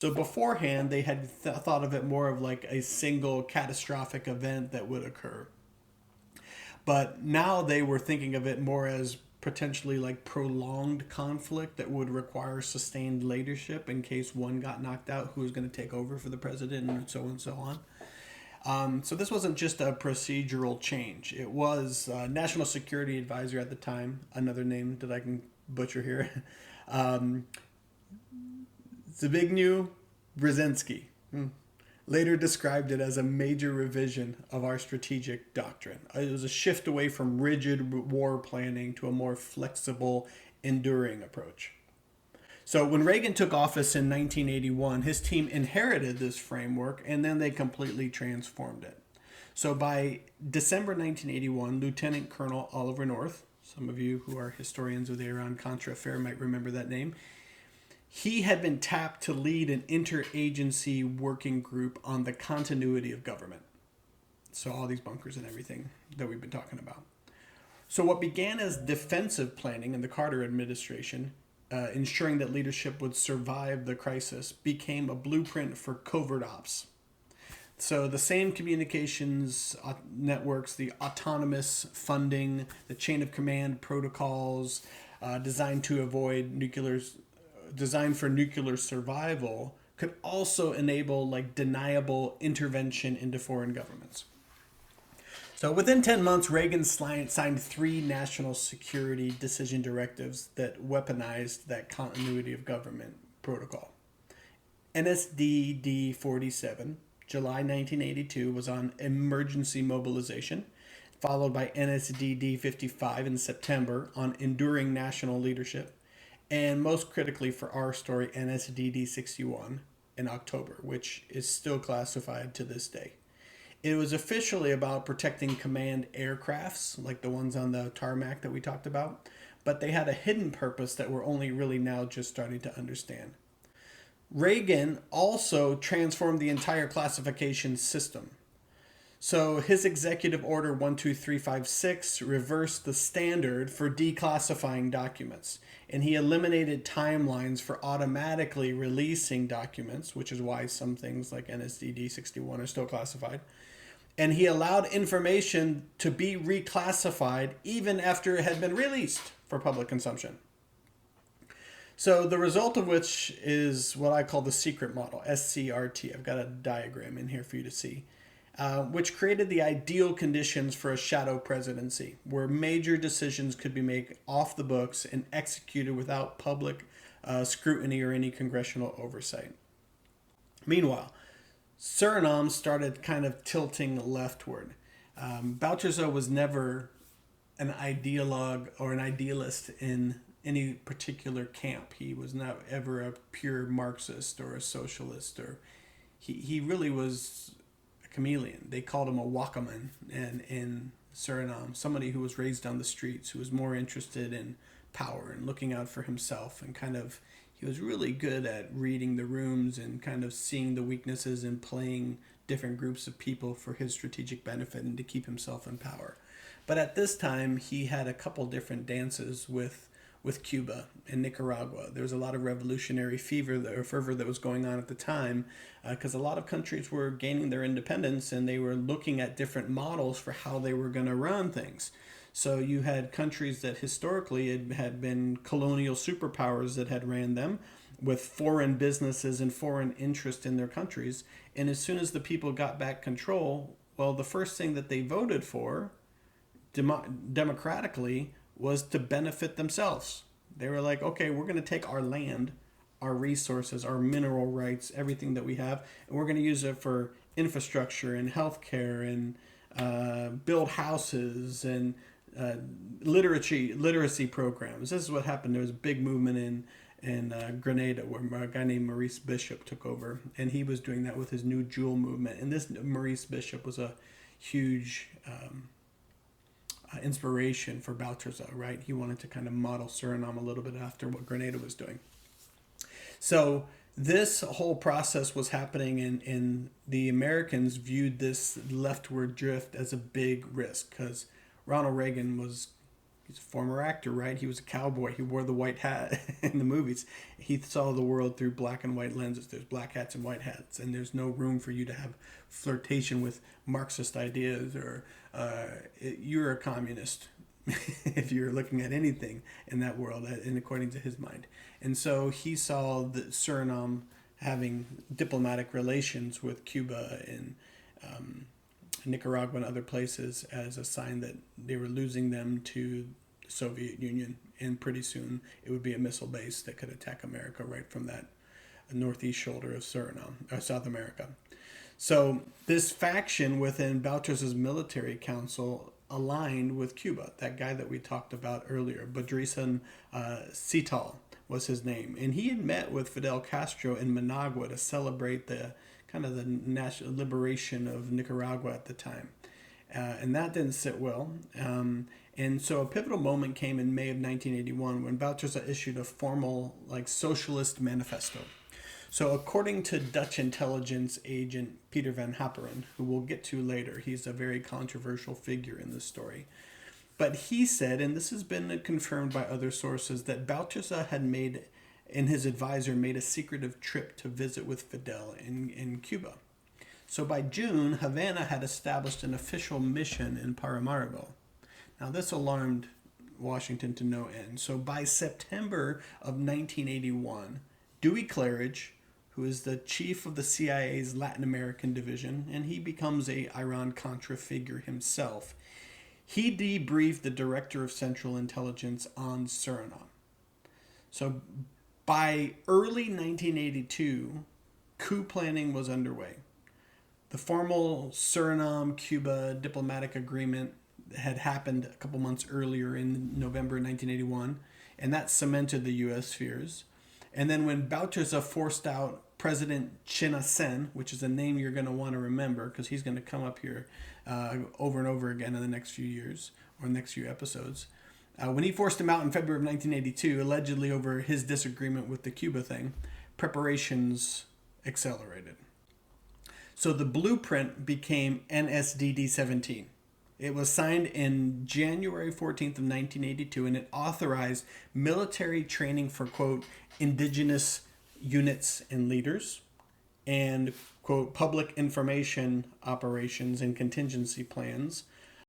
So beforehand, they had thought of it more of like a single catastrophic event that would occur. But now they were thinking of it more as potentially like prolonged conflict that would require sustained leadership in case one got knocked out, who was going to take over for the president, and so on. So this wasn't just a procedural change. It was National Security Advisor at the time, another name that I can butcher here, um, Zbigniew Brzezinski. Later described it as a major revision of our strategic doctrine. It was a shift away from rigid war planning to a more flexible, enduring approach. So when Reagan took office in 1981, his team inherited this framework and then they completely transformed it. So by December 1981, Lieutenant Colonel Oliver North, some of you who are historians of the Iran-Contra affair might remember that name, he had been tapped to lead an interagency working group on the continuity of government. So all these bunkers and everything that we've been talking about. So what began as defensive planning in the Carter administration, ensuring that leadership would survive the crisis, became a blueprint for covert ops. So the same communications networks, the autonomous funding, the chain of command protocols designed to avoid designed for nuclear survival, could also enable like deniable intervention into foreign governments. So within 10 months, Reagan signed three national security decision directives that weaponized that continuity of government protocol. NSDD 47, July 1982, was on emergency mobilization, followed by NSDD 55 in September on enduring national leadership, and most critically for our story, NSDD 61 in October, which is still classified to this day. It was officially about protecting command aircrafts, like the ones on the tarmac that we talked about, but they had a hidden purpose that we're only really now just starting to understand. Reagan also transformed the entire classification system. So his executive order 12356 reversed the standard for declassifying documents, and he eliminated timelines for automatically releasing documents, which is why some things like NSDD 61 are still classified. And he allowed information to be reclassified even after it had been released for public consumption. So the result of which is what I call the secret model, SCRT. I've got a diagram in here for you to see. Which created the ideal conditions for a shadow presidency, where major decisions could be made off the books and executed without public scrutiny or any congressional oversight. Meanwhile, Suriname started kind of tilting leftward. Bouterse was never an ideologue or an idealist in any particular camp. He was not ever a pure Marxist or a socialist, or he really was chameleon. They called him a wakaman in Suriname, somebody who was raised on the streets, who was more interested in power and looking out for himself, and kind of he was really good at reading the rooms and kind of seeing the weaknesses and playing different groups of people for his strategic benefit and to keep himself in power. But at this time, he had a couple different dances with Cuba and Nicaragua. There was a lot of revolutionary fervor that was going on at the time, because a lot of countries were gaining their independence and they were looking at different models for how they were going to run things. So you had countries that historically had been colonial superpowers that had ran them, with foreign businesses and foreign interest in their countries. And as soon as the people got back control, well, the first thing that they voted for democratically was to benefit themselves. They were like, okay, we're going to take our land, our resources, our mineral rights, everything that we have, and we're going to use it for infrastructure and healthcare and build houses and literacy programs. This is what happened. There was a big movement in Grenada where a guy named Maurice Bishop took over, and he was doing that with his New Jewel movement. And this Maurice Bishop was a huge inspiration for Bouterse, right? He wanted to kind of model Suriname a little bit after what Grenada was doing. So this whole process was happening, and the Americans viewed this leftward drift as a big risk, because Ronald Reagan was, He's a former actor, right? He was a cowboy. He wore the white hat in the movies. He saw the world through black and white lenses. There's black hats and white hats, and there's no room for you to have flirtation with Marxist ideas or you're a communist if you're looking at anything in that world, and according to his mind. And so he saw the Suriname having diplomatic relations with Cuba and Nicaragua and other places as a sign that they were losing them to the Soviet Union, and pretty soon it would be a missile base that could attack America right from that northeast shoulder of Suriname, or South America. So this faction within Boutrous's military council aligned with Cuba, that guy that we talked about earlier, Badrisan Sital was his name. And he had met with Fidel Castro in Managua to celebrate the kind of the national liberation of Nicaragua at the time. And that didn't sit well. And so a pivotal moment came in May of 1981 when Boutrous's issued a formal socialist manifesto. So according to Dutch intelligence agent Peter van Happeren, who we'll get to later, he's a very controversial figure in this story. But he said, and this has been confirmed by other sources, that Boutrous had made, and his advisor made a secretive trip to visit with Fidel in Cuba. So by June, Havana had established an official mission in Paramaribo. Now this alarmed Washington to no end. So by September of 1981, Dewey Claridge, who is the chief of the CIA's Latin American division, and he becomes a Iran-Contra figure himself, he debriefed the director of Central Intelligence on Suriname. So by early 1982, coup planning was underway. The formal Suriname-Cuba diplomatic agreement had happened a couple months earlier in November 1981, and that cemented the U.S. fears. And then when Boutrous's forced out President Chinna Sen, which is a name you're going to want to remember because he's going to come up here over and over again in the next few years or next few episodes. When he forced him out in February of 1982, allegedly over his disagreement with the Cuba thing, preparations accelerated. So the blueprint became NSDD-17. It was signed in January 14th of 1982, and it authorized military training for, quote, indigenous units and leaders, and, quote, public information operations and contingency plans